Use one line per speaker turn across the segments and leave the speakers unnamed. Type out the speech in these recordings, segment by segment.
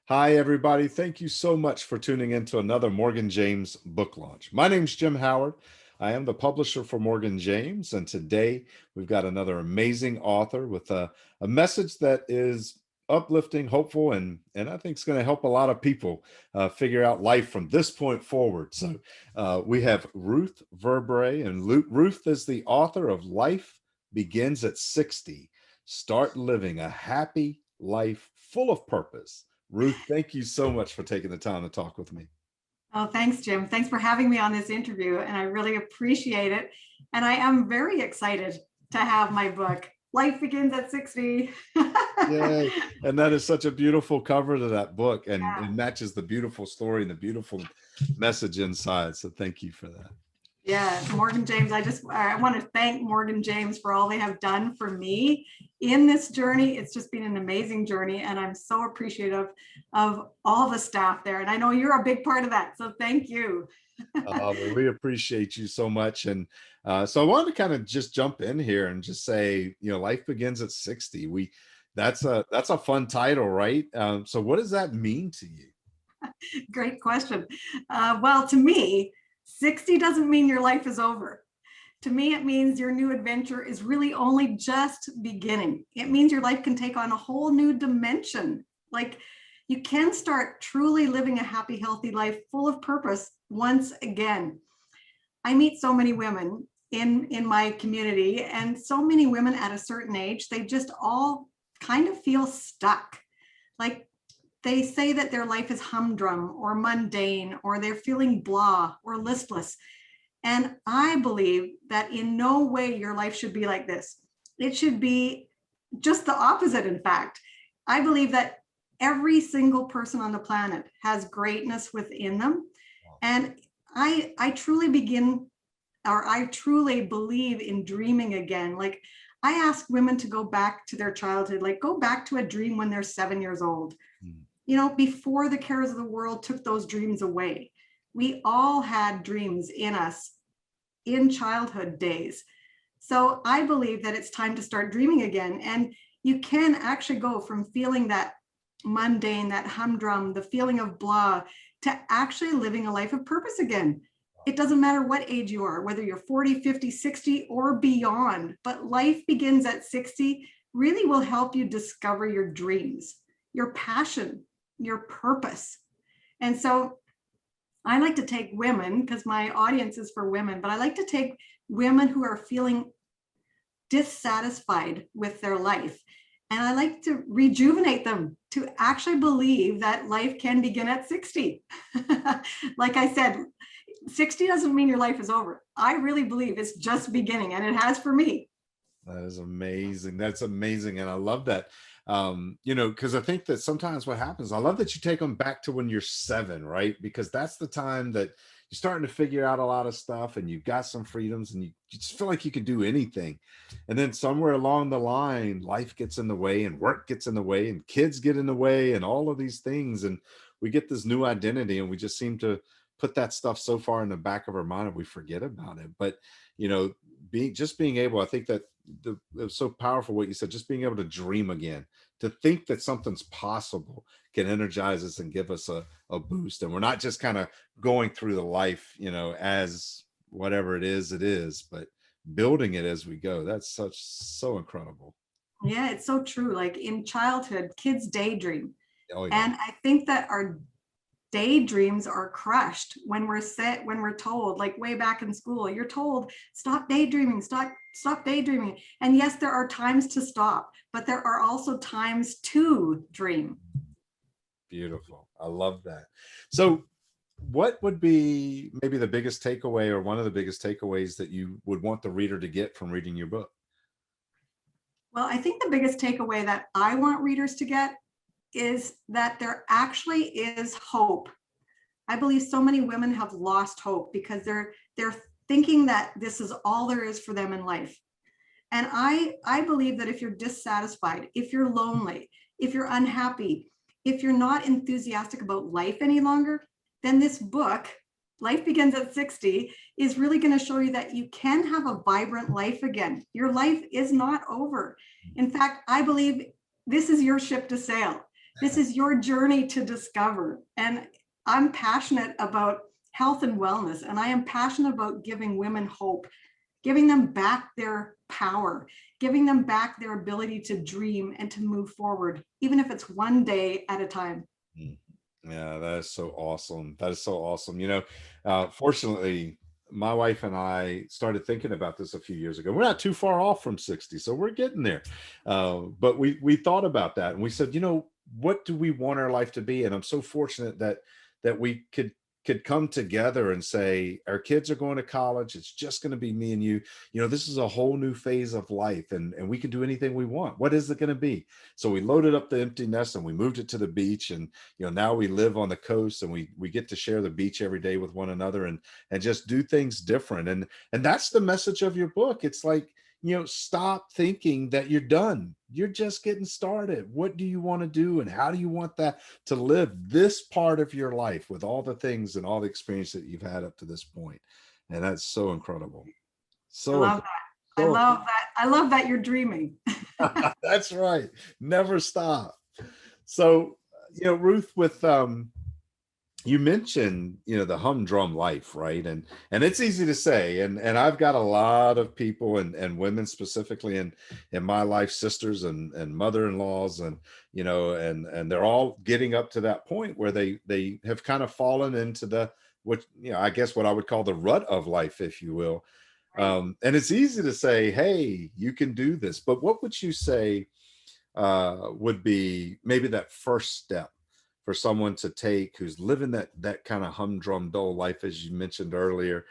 Hi, everybody. Thank you so much for tuning in to another Morgan James book launch. My name's Jim Howard. I am the publisher for Morgan James, and today we've got another amazing author with a message that is uplifting, hopeful, and I think it's going to help a lot of people figure out life from this point forward. So we have Ruth Verbree, and Ruth is the author of Life Begins at 60. Start living a happy life full of purpose. Ruth, thank you so much for taking the time to talk with me.
Oh, thanks, Jim. Thanks for having me on this interview, and I really appreciate it. And I am very excited to have my book, Life Begins at 60.
Yay. And that is such a beautiful cover to that book, and it matches the beautiful story and the beautiful message inside. So thank you for that.
Yeah, Morgan James, I want to thank Morgan James for all they have done for me in this journey. It's just been an amazing journey, and I'm so appreciative of all the staff there. And I know you're a big part of that, so thank you.
Well, we appreciate you so much. And so I wanted to kind of just jump in here and just say, life begins at 60. That's a fun title, right? So what does that mean to you?
Great question. Well, to me, 60 doesn't mean your life is over. To me, it means your new adventure is really only just beginning. It means your life can take on a whole new dimension. Like, you can start truly living a happy, healthy life full of purpose once again. I meet so many women in my community, and so many women at a certain age, they just all kind of feel stuck. Like, they say that their life is humdrum or mundane, or they're feeling blah or listless. And I believe that in no way your life should be like this. It should be just the opposite, in fact. I believe that every single person on the planet has greatness within them. And I truly believe in dreaming again. Like, I ask women to go back to their childhood, like go back to a dream when they're 7 years old. Before the cares of the world took those dreams away. We all had dreams in us in childhood days. So I believe that it's time to start dreaming again. And you can actually go from feeling that mundane, that humdrum, the feeling of blah, to actually living a life of purpose again. It doesn't matter what age you are, whether you're 40, 50, 60, or beyond, but Life Begins at 60 really will help you discover your dreams, your passion, your purpose. And so I like to take women, because my audience is for women, but I like to take women who are feeling dissatisfied with their life. And I like to rejuvenate them to actually believe that life can begin at 60. Like I said, 60 doesn't mean your life is over. I really believe it's just beginning, and it has for me.
That is amazing. That's amazing. And I love that. Because I think that sometimes what happens, I love that you take them back to when you're 7, right? Because that's the time that you're starting to figure out a lot of stuff, and you've got some freedoms, and you just feel like you can do anything. And then somewhere along the line, life gets in the way, and work gets in the way, and kids get in the way, and all of these things. And we get this new identity, and we just seem to put that stuff so far in the back of our mind and we forget about it. But being able, I think that it was so powerful what you said, just being able to dream again, to think that something's possible can energize us and give us a boost. And we're not just kind of going through the life, as whatever it is, but building it as we go. That's so incredible.
Yeah, it's so true. Like, in childhood, kids daydream.
Oh, yeah.
And I think that our daydreams are crushed when we're told, like way back in school, you're told, stop daydreaming, stop daydreaming. And yes, there are times to stop, but there are also times to dream.
Beautiful. I love that. So what would be maybe the biggest takeaway, or one of the biggest takeaways, that you would want the reader to get from reading your book?
Well, I think the biggest takeaway that I want readers to get is that there actually is hope. I believe so many women have lost hope because they're thinking that this is all there is for them in life. And I believe that if you're dissatisfied, if you're lonely, if you're unhappy, if you're not enthusiastic about life any longer, then this book, Life Begins at 60, is really going to show you that you can have a vibrant life again. Your life is not over. In fact, I believe this is your ship to sail. This is your journey to discover. And I'm passionate about health and wellness, and I am passionate about giving women hope, giving them back their power, giving them back their ability to dream and to move forward, even if it's one day at a time.
Mm. Yeah, that is so awesome. That is so awesome. Fortunately, my wife and I started thinking about this a few years ago. We're not too far off from 60, so we're getting there. But we thought about that and we said, what do we want our life to be? And I'm so fortunate that we could come together and say, our kids are going to college. It's just going to be me and you. This is a whole new phase of life, and we can do anything we want. What is it going to be? So we loaded up the empty nest and we moved it to the beach. And now we live on the coast, and we get to share the beach every day with one another, and just do things different. And that's the message of your book. It's like, stop thinking that you're done. You're just getting started. What do you want to do, and how do you want that to live this part of your life with all the things and all the experience that you've had up to this point? And that's so incredible.
I
So,
love that. I
so
love that. I love that you're dreaming.
that's right. Never stop. So, Ruth, with you mentioned, the humdrum life, right? And it's easy to say, and I've got a lot of people and women specifically in my life, sisters and mother-in-laws, and and they're all getting up to that point where they have kind of fallen into what I guess what I would call the rut of life, if you will.
Right.
And it's easy to say, hey, you can do this, but what would you say would be maybe that first step for someone to take who's living that kind of humdrum dull life, as you mentioned earlier?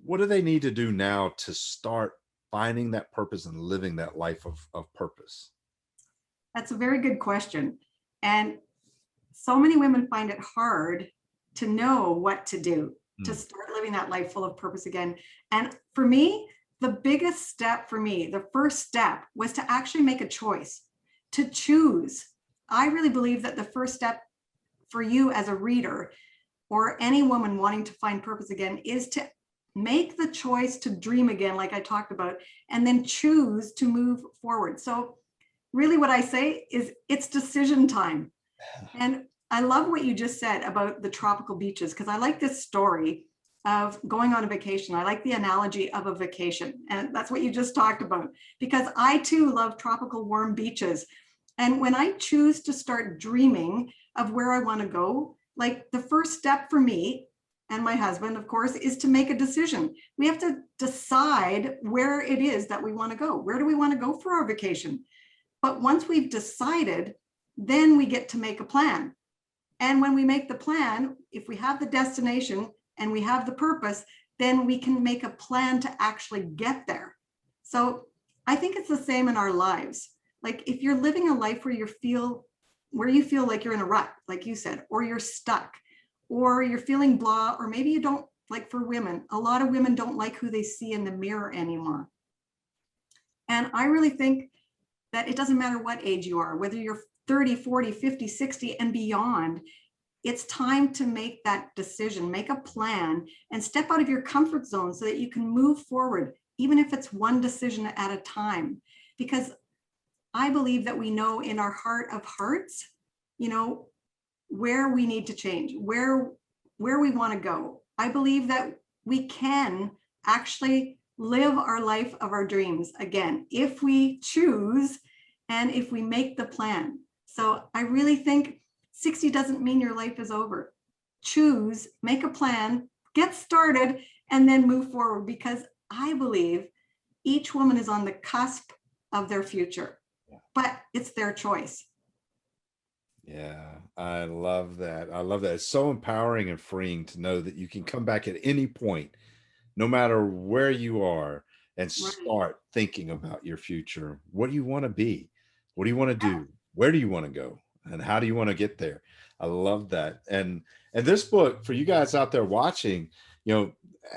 What do they need to do now to start finding that purpose and living that life of purpose?
That's a very good question. And so many women find it hard to know what to do to
Mm,
start living that life full of purpose again. And for me, the biggest step for me, the first step was to actually make a choice, to choose. I really believe that the first step for you as a reader or any woman wanting to find purpose again is to make the choice to dream again, like I talked about, and then choose to move forward. So really what I say is it's decision time. And I love what you just said about the tropical beaches, because I like this story of going on a vacation. I like the analogy of a vacation. And that's what you just talked about, because I too love tropical warm beaches. And when I choose to start dreaming of where I want to go, like the first step for me and my husband, of course, is to make a decision. We have to decide where it is that we want to go. Where do we want to go for our vacation? But once we've decided, then we get to make a plan. And when we make the plan, if we have the destination and we have the purpose, then we can make a plan to actually get there. So I think it's the same in our lives. Like if you're living a life where you feel like you're in a rut, like you said, or you're stuck, or you're feeling blah, or maybe you don't, like for women, a lot of women don't like who they see in the mirror anymore. And I really think that it doesn't matter what age you are, whether you're 30, 40, 50, 60 and beyond, it's time to make that decision, make a plan, and step out of your comfort zone so that you can move forward, even if it's one decision at a time. Because I believe that we know in our heart of hearts, where we need to change, where we want to go. I believe that we can actually live our life of our dreams again if we choose and if we make the plan. So I really think 60 doesn't mean your life is over. Choose, make a plan, get started, and then move forward, because I believe each woman is on the cusp of their future, but it's their choice.
Yeah, I love that. I love that. It's so empowering and freeing to know that you can come back at any point, no matter where you are, and
Right.
start thinking about your future. What do you want to be? What do you want to do? Where do you want to go? And how do you want to get there? I love that. And this book, for you guys out there watching,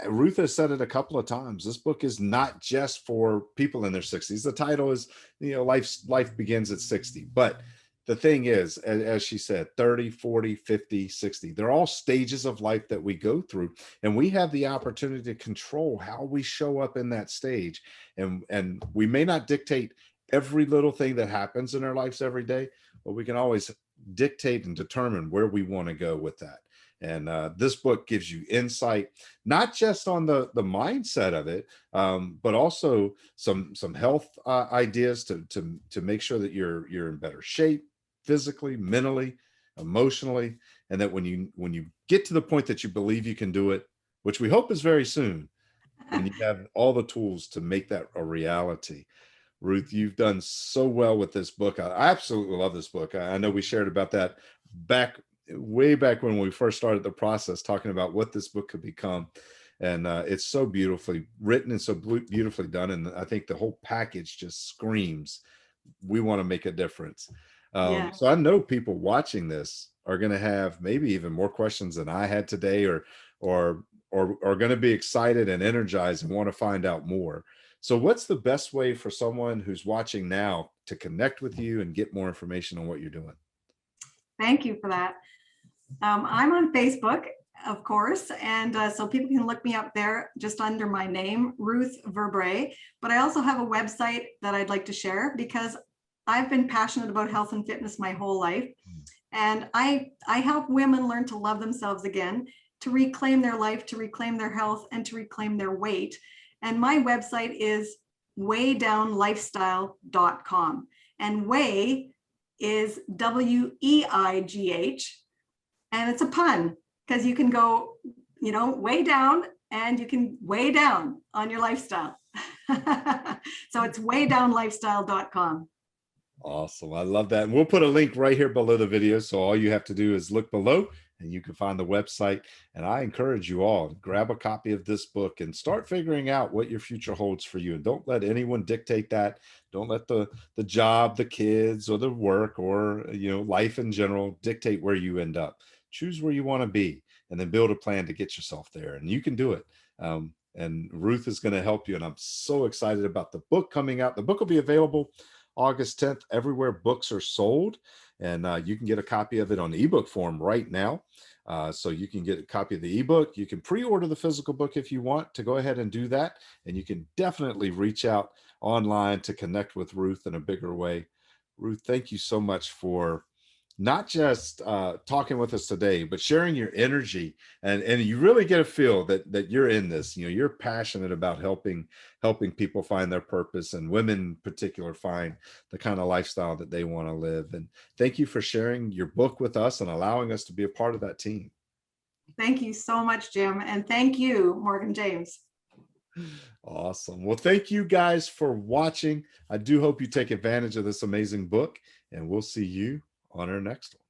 Ruth has said it a couple of times. This book is not just for people in their 60s. The title is, life begins at 60. But the thing is, as she said, 30, 40, 50, 60, they're all stages of life that we go through. And we have the opportunity to control how we show up in that stage. And we may not dictate every little thing that happens in our lives every day, but we can always dictate and determine where we want to go with that. And this book gives you insight, not just on the mindset of it, but also some health ideas to make sure that you're in better shape, physically, mentally, emotionally, and that when you get to the point that you believe you can do it, which we hope is very soon, then you have all the tools to make that a reality. Ruth, you've done so well with this book. I absolutely love this book. I know we shared about that back way back when we first started the process, talking about what this book could become. And it's so beautifully written and so beautifully done. And I think the whole package just screams, we want to make a difference.
Yeah.
So I know people watching this are going to have maybe even more questions than I had today, or are going to be excited and energized and want to find out more. So what's the best way for someone who's watching now to connect with you and get more information on what you're doing?
Thank you for that. I'm on Facebook, of course, and so people can look me up there just under my name, Ruth Verbree. But I also have a website that I'd like to share because I've been passionate about health and fitness my whole life. And I help women learn to love themselves again, to reclaim their life, to reclaim their health, and to reclaim their weight. And my website is weighdownlifestyle.com. And weigh is WEIGH. And it's a pun because you can go, way down and you can weigh down on your lifestyle. So it's weighdownlifestyle.com.
Awesome. I love that. And we'll put a link right here below the video. So all you have to do is look below and you can find the website. And I encourage you all, grab a copy of this book and start figuring out what your future holds for you. And don't let anyone dictate that. Don't let the job, the kids, or the work, or life in general dictate where you end up. Choose where you want to be and then build a plan to get yourself there. And you can do it. And Ruth is going to help you. And I'm so excited about the book coming out. The book will be available August 10th, everywhere books are sold. And you can get a copy of it on ebook form right now. So you can get a copy of the ebook. You can pre-order the physical book if you want to go ahead and do that. And you can definitely reach out online to connect with Ruth in a bigger way. Ruth, thank you so much for not just talking with us today, but sharing your energy. And you really get a feel that you're in this. You're passionate about helping people find their purpose, and women in particular find the kind of lifestyle that they want to live. And thank you for sharing your book with us and allowing us to be a part of that team.
Thank you so much, Jim. And thank you, Morgan James.
Awesome. Well, thank you guys for watching. I do hope you take advantage of this amazing book, and we'll see you on our next one.